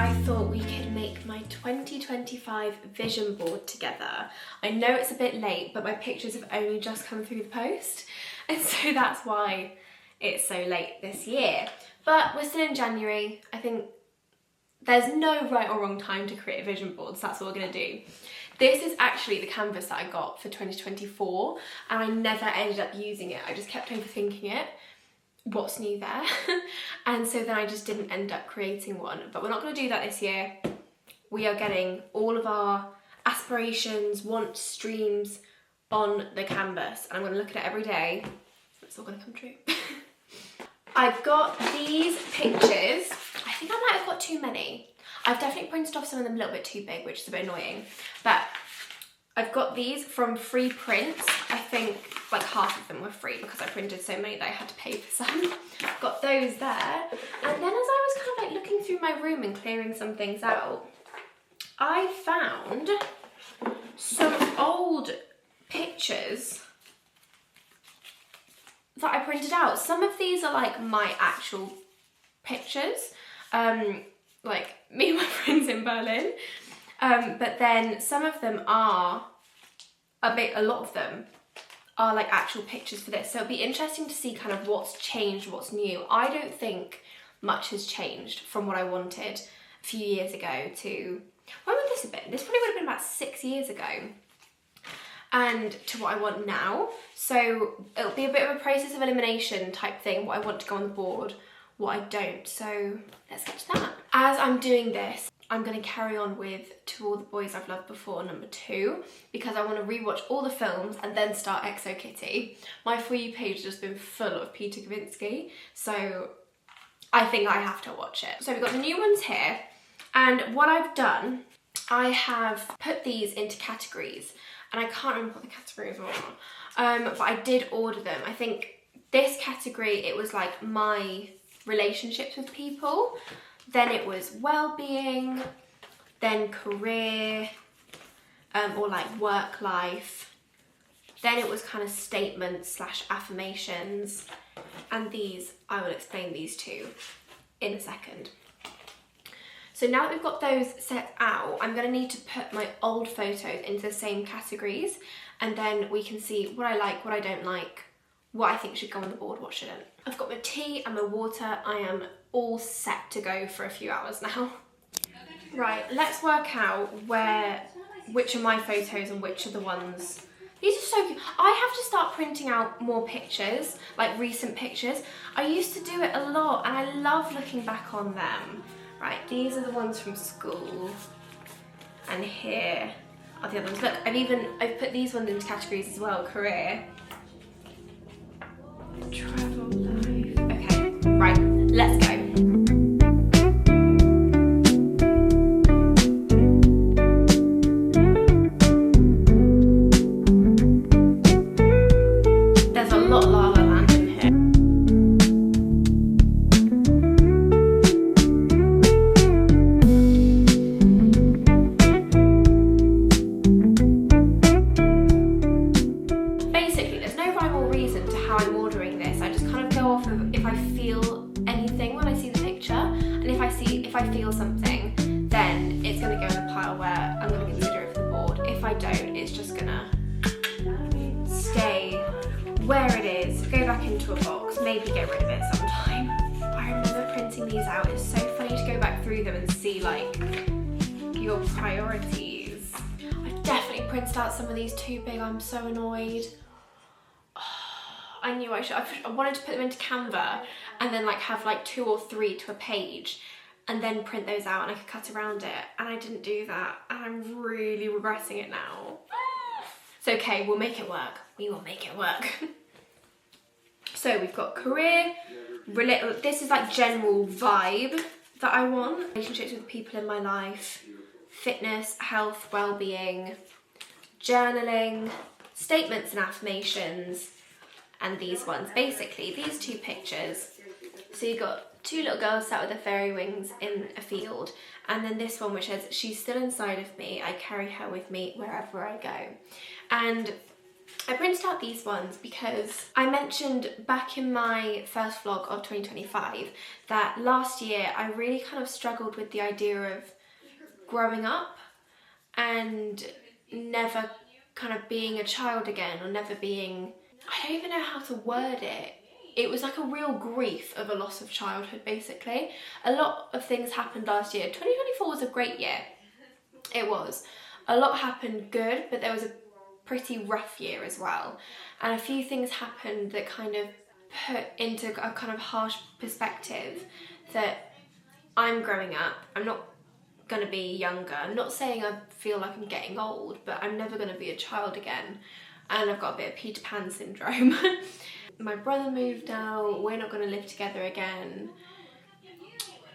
I thought we could make my 2025 vision board together. I know it's a bit late, but my pictures have only just come through the post, and so that's why it's so late this year. But we're still in January. I think there's no right or wrong time to create a vision board, so that's what we're gonna do. This is actually the canvas that I got for 2024, and I never ended up using it. I just kept overthinking it. What's new there? And so then I just didn't end up creating one. But we're not going to do that this year. We are getting all of our aspirations, wants, dreams on the canvas, and I'm going to look at it every day. It's all going to come true. I've got these pictures. I think I might have got too many. I've definitely printed off some of them a little bit too big, which is a bit annoying. But I've got these from free prints. I think like half of them were free because I printed so many that I had to pay for some. I've got those there. And then as I was kind of like looking through my room and clearing some things out, I found some old pictures that I printed out. Some of these are like my actual pictures, like me and my friends in Berlin. But then some of them are, a lot of them are like actual pictures for this. So it'll be interesting to see kind of what's changed, what's new. I don't think much has changed from what I wanted a few years ago to, when would this have been? This probably would have been about 6 years ago. And to what I want now. So it'll be a bit of a process of elimination type thing, what I want to go on the board, what I don't. So let's get to that. As I'm doing this, I'm going to carry on with To All the Boys I've Loved Before, number 2, because I want to rewatch all the films and then start Exo Kitty. My For You page has just been full of Peter Kavinsky, so I think I have to watch it. So we've got the new ones here, and what I've done, I have put these into categories, and I can't remember what the categories were, but I did order them. I think this category, it was like my relationships with people, then it was well-being, then career, or like work life, then it was kind of statements / affirmations, and these, I will explain these two in a second. So now that we've got those set out, I'm going to need to put my old photos into the same categories, and then we can see what I like, what I don't like, what I think should go on the board, what shouldn't. I've got my tea and my water. I am all set to go for a few hours now. Right, let's work out which are my photos and which are the ones. These are so cute. I have to start printing out more pictures, like recent pictures. I used to do it a lot and I love looking back on them. Right, these are the ones from school. And here are the other ones. Look, I've put these ones into categories as well, career. Travel life. Okay, right, let's go. There's a lot La La Land in here. Basically, there's no rhyme or reason to how I'm ordering this. I just kind of go off of if I feel anything when I see the picture, and if I feel something, then it's gonna go in the pile where I'm gonna consider it for the board. If I don't, it's just gonna stay where it is, go back into a box, maybe get rid of it sometime. I remember printing these out. It's so funny to go back through them and see like your priorities. I've definitely printed out some of these too big. I'm so annoyed. I knew I should. I wanted to put them into Canva and then like have like 2 or 3 to a page and then print those out and I could cut around it, and I didn't do that and I'm really regretting it now. It's okay, we'll make it work. We will make it work. So we've got career, this is like general vibe that I want. Relationships with people in my life, fitness, health, well-being, journaling, statements and affirmations, and these ones. Basically, these 2 pictures. So you've got 2 little girls sat with their fairy wings in a field, and then this one which says, she's still inside of me, I carry her with me wherever I go. And I printed out these ones because I mentioned back in my first vlog of 2025 that last year I really kind of struggled with the idea of growing up and never kind of being a child again, or never being, I don't even know how to word it. It was like a real grief of a loss of childhood, basically. A lot of things happened last year. 2024 was a great year. It was. A lot happened good, but there was a pretty rough year as well. And a few things happened that kind of put into a kind of harsh perspective that I'm growing up. I'm not going to be younger. I'm not saying I feel like I'm getting old, but I'm never going to be a child again. And I've got a bit of Peter Pan syndrome. My brother moved out. We're not going to live together again.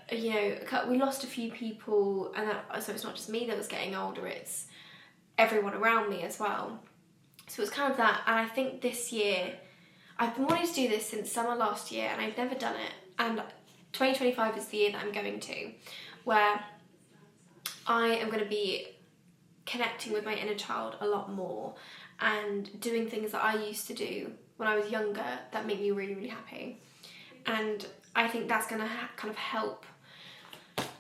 You know, we lost a few people, and so it's not just me that was getting older, it's everyone around me as well. So it's kind of that, and I think this year, I've been wanting to do this since summer last year, and I've never done it, and 2025 is the year that I'm going to, where I am going to be connecting with my inner child a lot more, and doing things that I used to do when I was younger that make me really, really happy. And I think that's going to kind of help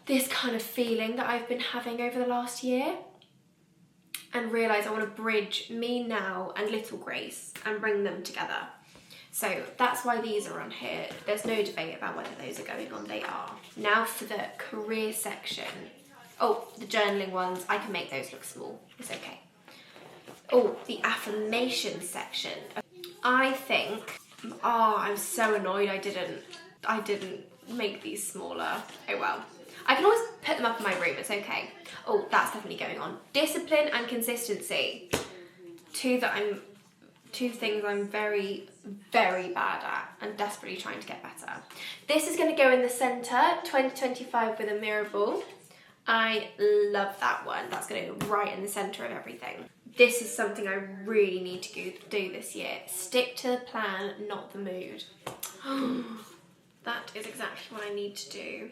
this kind of feeling that I've been having over the last year, and realise I want to bridge me now and little Grace and bring them together. So that's why these are on here. There's no debate about whether those are going on, they are. Now for the career section. Oh, the journaling ones, I can make those look small, it's okay. Oh, the affirmation section. I think, I'm so annoyed I didn't make these smaller. Oh well. I can always put them up in my room, it's okay. Oh, that's definitely going on. Discipline and consistency. Two things I'm very, very bad at and desperately trying to get better. This is going to go in the centre, 2025 with a mirror ball. I love that one. That's going to go right in the centre of everything. This is something I really need to do this year. Stick to the plan, not the mood. That is exactly what I need to do.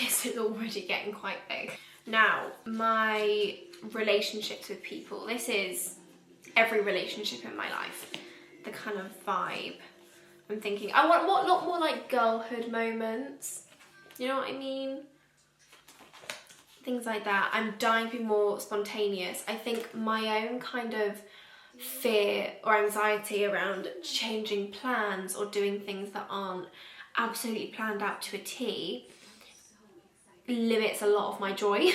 This is already getting quite big. Now, my relationships with people. This is every relationship in my life. The kind of vibe. I'm thinking, I want a lot more like girlhood moments. You know what I mean? Things like that. I'm dying to be more spontaneous. I think my own kind of fear or anxiety around changing plans or doing things that aren't absolutely planned out to a T limits a lot of my joy.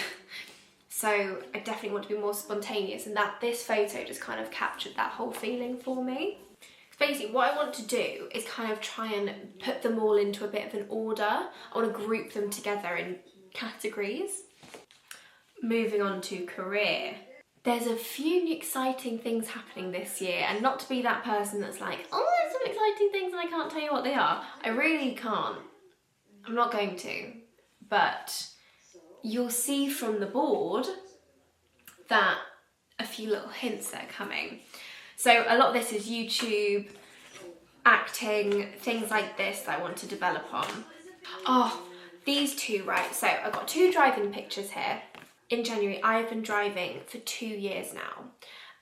So I definitely want to be more spontaneous, and that this photo just kind of captured that whole feeling for me. Basically what I want to do is kind of try and put them all into a bit of an order. I want to group them together in categories. Moving on to career. There's a few exciting things happening this year, and not to be that person that's like, oh, there's some exciting things and I can't tell you what they are. I really can't. I'm not going to. But you'll see from the board that a few little hints that are coming. So a lot of this is YouTube, acting, things like this that I want to develop on. Oh, these two, right. So I've got two driving pictures here. In January, I've been driving for 2 years now,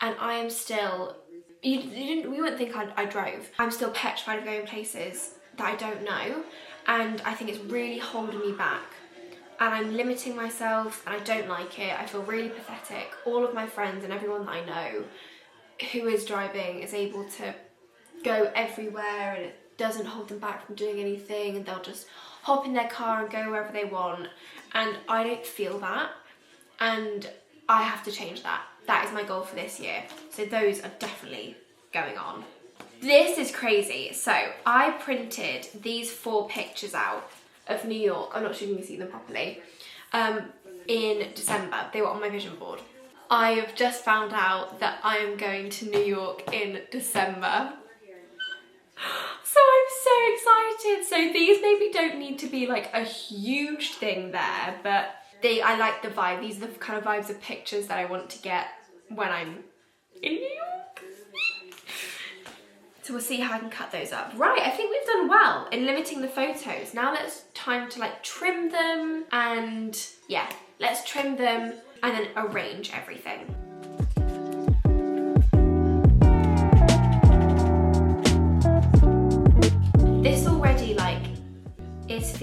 and I am still, we wouldn't think I drove. I'm still petrified of going places that I don't know, and I think it's really holding me back. And I'm limiting myself, and I don't like it. I feel really pathetic. All of my friends and everyone that I know who is driving is able to go everywhere, and it doesn't hold them back from doing anything, and they'll just hop in their car and go wherever they want. And I don't feel that, and I have to change that. That is my goal for this year. So those are definitely going on. This is crazy. So I printed these 4 pictures out of New York. I'm not sure you can see them properly. In December, they were on my vision board. I have just found out that I am going to New York in December. So I'm so excited. So these maybe don't need to be like a huge thing there, but I like the vibe. These are the kind of vibes of pictures that I want to get when I'm in New York. So we'll see how I can cut those up. Right, I think we've done well in limiting the photos. Now it's time to like trim them, and yeah, let's trim them and then arrange everything.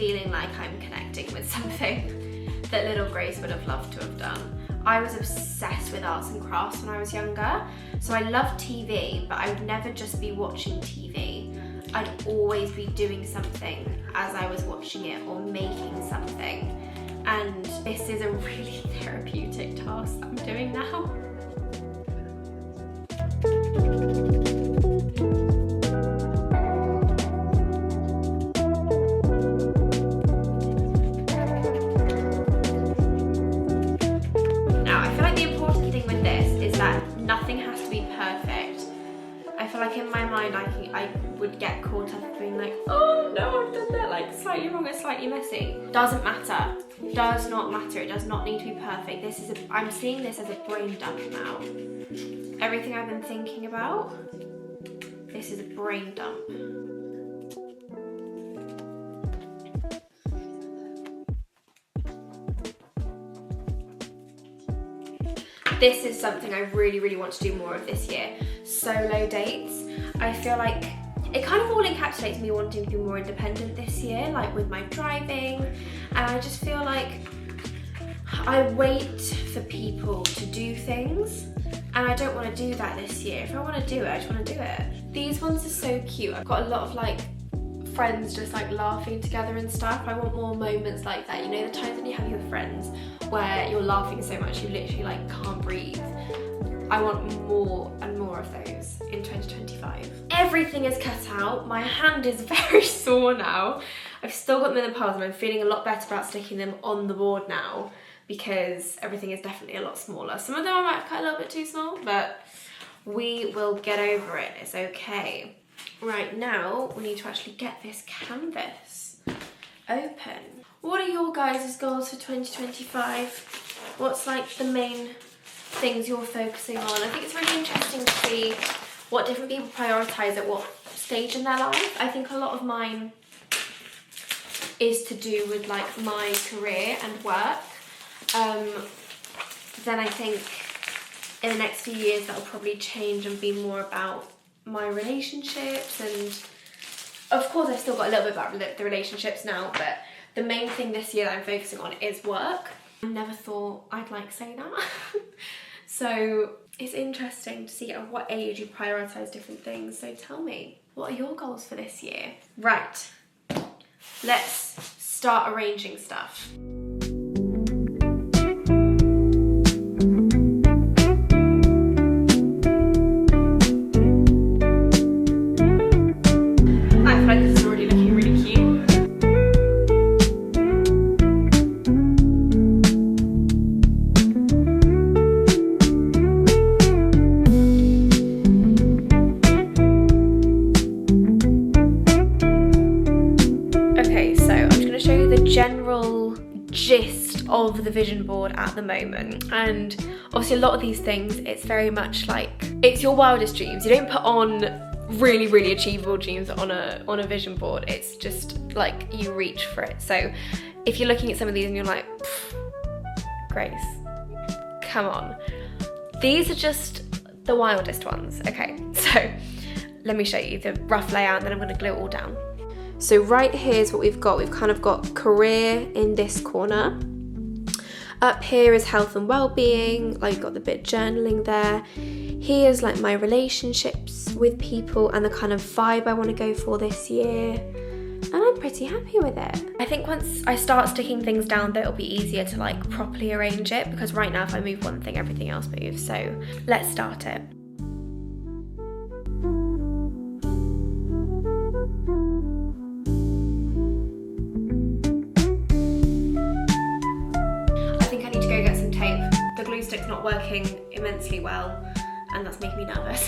feeling like I'm connecting with something that little Grace would have loved to have done. I was obsessed with arts and crafts when I was younger. So I loved TV, but I would never just be watching TV. I'd always be doing something as I was watching it or making something. And this is a really therapeutic task I'm doing now. Nothing has to be perfect. I feel like in my mind I would get caught up being like, oh no, I've done that like slightly wrong or slightly messy. Doesn't matter. Does not matter. It does not need to be perfect. I'm seeing this as a brain dump now. Everything I've been thinking about, this is a brain dump. This is something I really, really want to do more of this year. Solo dates. I feel like it kind of all encapsulates me wanting to be more independent this year, like with my driving. And I just feel like I wait for people to do things, and I don't want to do that this year. If I want to do it, I just want to do it. These ones are so cute. I've got a lot of like friends just like laughing together and stuff. I want more moments like that. You know, the times when you have your friends where you're laughing so much you literally like can't breathe. I want more and more of those in 2025. Everything is cut out. My hand is very sore now. I've still got them in the piles and I'm feeling a lot better about sticking them on the board now because everything is definitely a lot smaller. Some of them I might have cut a little bit too small, but we will get over it. It's okay. Right, now we need to actually get this canvas open. What are your guys' goals for 2025? What's like the main things you're focusing on? I think it's really interesting to see what different people prioritise at what stage in their life. I think a lot of mine is to do with like my career and work. Then I think in the next few years that'll probably change and be more about my relationships, and of course I've still got a little bit about the relationships now, but the main thing this year that I'm focusing on is work. I never thought I'd like say that. So it's interesting to see at what age you prioritise different things. So tell me, what are your goals for this year? Right, let's start arranging stuff. Gist of the vision board at the moment, and obviously a lot of these things, it's very much like it's your wildest dreams. You don't put on really, really achievable dreams on a vision board. It's just like you reach for it. So if you're looking at some of these and you're like, Grace, come on, these are just the wildest ones. Okay, so let me show you the rough layout and then I'm going to glue it all down. So right here's what we've got. We've kind of got career in this corner. Up here is health and well-being, like you've got the bit journaling there. Here's like my relationships with people and the kind of vibe I want to go for this year. And I'm pretty happy with it. I think once I start sticking things down, that it'll be easier to like properly arrange it, because right now if I move one thing, everything else moves. So let's start it. It's not working immensely well and that's making me nervous.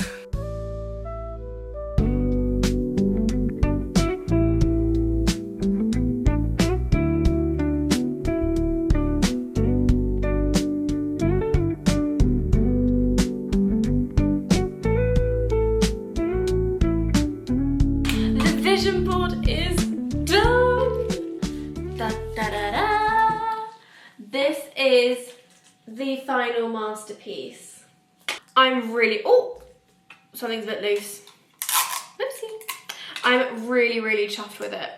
The vision board is done! Da, da, da, da. This is the final masterpiece. I'm really, oh, something's a bit loose. Oopsie. I'm really, really chuffed with it.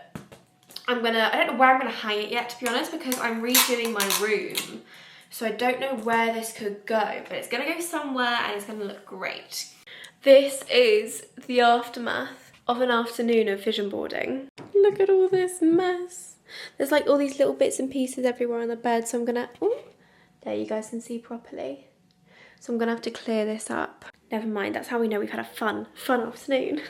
I don't know where I'm gonna hang it yet, to be honest, because I'm redoing my room. So I don't know where this could go, but it's gonna go somewhere and it's gonna look great. This is the aftermath of an afternoon of vision boarding. Look at all this mess. There's like all these little bits and pieces everywhere on the bed, so I'm gonna, ooh, there you guys can see properly. So I'm gonna have to clear this up. Never mind, that's how we know we've had a fun afternoon.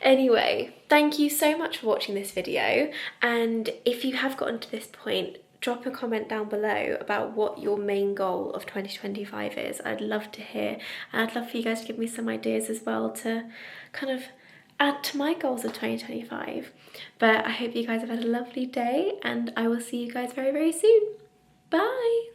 Anyway, thank you so much for watching this video, and if you have gotten to this point, drop a comment down below about what your main goal of 2025 is. I'd love to hear, and I'd love for you guys to give me some ideas as well to kind of add to my goals of 2025. But I hope you guys have had a lovely day, and I will see you guys very, very soon. Bye!